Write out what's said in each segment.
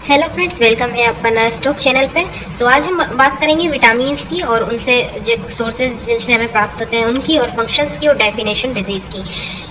Hello friends, welcome है आपका नया स्टॉक चैनल पे। आज हम बात करेंगे विटामिन्स की और उनसे जो सोर्सेज जिनसे हमें प्राप्त होते हैं उनकी, और फंक्शंस की और डेफिनेशन डिजीज़ की।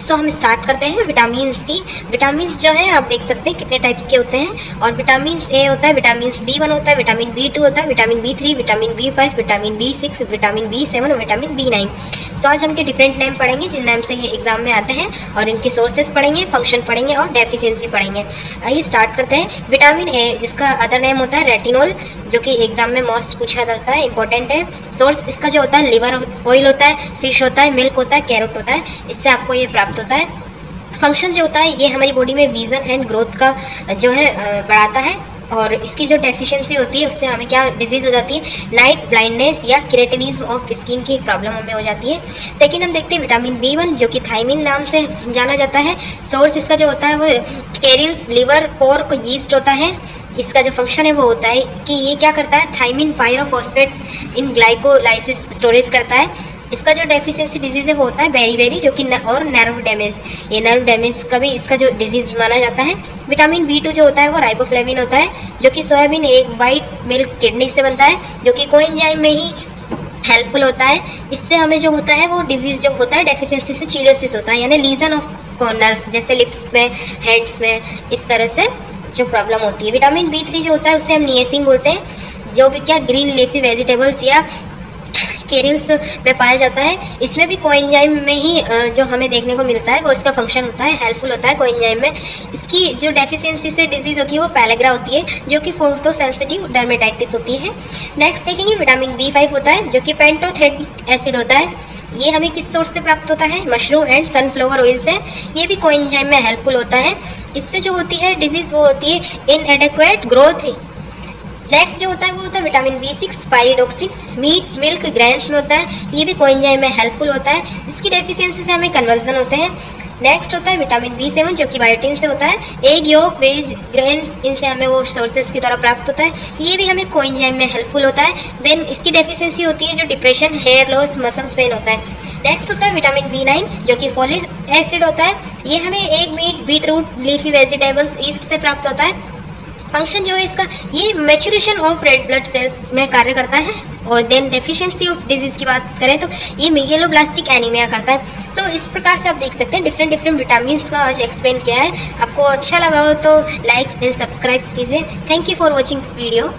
हम स्टार्ट करते हैं विटामिन्स की। विटामिन्स जो है आप देख सकते हैं कितने टाइप्स के होते हैं। और विटामिन्स ए होता है, विटामिन्स B1 होता है, विटामिन B2 होता है, vitamin B3, vitamin B5, vitamin B6, vitamin B7 और विटामिन B9। आज हम के डिफरेंट नेम पढ़ेंगे जिन नेम से ये एग्जाम में आते हैं, और इनके सोर्सेज पढ़ेंगे, फंक्शन पढ़ेंगे और डेफिशिएंसी पढ़ेंगे। आइए स्टार्ट करते हैं। विटामिन ए, जिसका अदर नेम होता है रेटिनोल, जो कि एग्जाम में मोस्ट पूछा जाता है, इंपॉर्टेंट है। सोर्स इसका जो होता है लिवर ऑयल होता है, फिश होता है, मिल्क होता है, कैरोट होता है, इससे आपको ये प्राप्त होता है। फंक्शन जो होता है ये हमारी बॉडी में विजन एंड ग्रोथ का जो है बढ़ाता है, और इसकी जो डेफिशिएंसी होती है उससे हमें क्या डिजीज़ हो जाती है, नाइट ब्लाइंडनेस या केराटिनिज्म ऑफ स्किन की प्रॉब्लम हमें हो जाती है। सेकंड हम देखते हैं विटामिन B1, जो कि थायमिन नाम से जाना जाता है। सोर्स इसका जो होता है वो कैरिल्स, लिवर, पोर्क, यीस्ट होता है। इसका जो फंक्शन है वो होता है कि ये क्या करता है, थायमिन पायरोफॉस्फेट इन ग्लाइकोलाइसिस स्टोरेज करता है। इसका जो डेफिशिएंसी डिजीज़ है वो होता है बेरी जो कि और नर्व डैमेज, ये नर्व डैमेज का भी इसका जो डिजीज़ माना जाता है। विटामिन B2 जो होता है वो राइबोफ्लेविन होता है, जो कि सोयाबीन एक वाइट मिल्क किडनी से बनता है, जो कि कोएंजाइम में ही हेल्पफुल होता है। इससे हमें जो होता है वो डिजीज़ जो होता है डेफिशिएंसी से चिलियोसिस होता है, यानी लीजन ऑफ कॉर्नर्स, जैसे लिप्स में, हेड्स में, इस तरह से जो प्रॉब्लम होती है। विटामिन B3 जो होता है उसे हम निएसिन बोलते हैं, जो भी क्या ग्रीन लीफी वेजिटेबल्स या केरिल्स में पाया जाता है। इसमें भी कोएंजाइम में ही जो हमें देखने को मिलता है वो इसका फंक्शन होता है, हेल्पफुल होता है कोएंजाइम में। इसकी जो डेफिशिएंसी से डिजीज़ होती है वो पैलेग्रा होती है, जो कि फोटोसेंसिटिव डर्मेटाइटिस होती है। नेक्स्ट देखेंगे विटामिन B5 होता है, जो कि पेंटोथेनिक एसिड होता है। ये हमें किस सोर्स से प्राप्त होता है, मशरूम एंड सनफ्लावर ऑयल से। ये भी कोएंजाइम में हेल्पफुल होता है। इससे जो होती है डिजीज़ वो होती है इनएडेक्वेट ग्रोथ। नेक्स्ट जो होता है वो होता है vitamin B6 pyridoxine, meat, milk, grains में होता है। ये भी कोएंजाइम में हेल्पफुल होता है। इसकी डेफिशिएंसी से हमें कन्वर्जन होते हैं। नेक्स्ट होता है विटामिन B7, जो कि बायोटिन से होता है। एग योक, वेज, ग्रेन्स, इनसे हमें वो सोर्सेज की तरह प्राप्त होता है। ये भी हमें कोएंजाइम में हेल्पफुल होता है। देन इसकी डेफिशिएंसी होती है जो depression, hair loss, muscles pain होता है। नेक्स्ट होता है विटामिन B9, जो कि फोलिक एसिड होता है। ये हमें egg, meat, beetroot, leafy vegetables, yeast से प्राप्त होता है। फंक्शन जो है इसका, ये maturation of red blood cells में कार्य करता है। और देन डेफिशिएंसी ऑफ डिजीज़ की बात करें तो ये मेगेलोब्लास्टिक एनीमिया करता है। इस प्रकार से आप देख सकते हैं डिफरेंट विटामिन का आज एक्सप्लेन किया है। आपको अच्छा लगा हो तो लाइक्स एंड सब्सक्राइब कीजिए। Thank you for watching this video.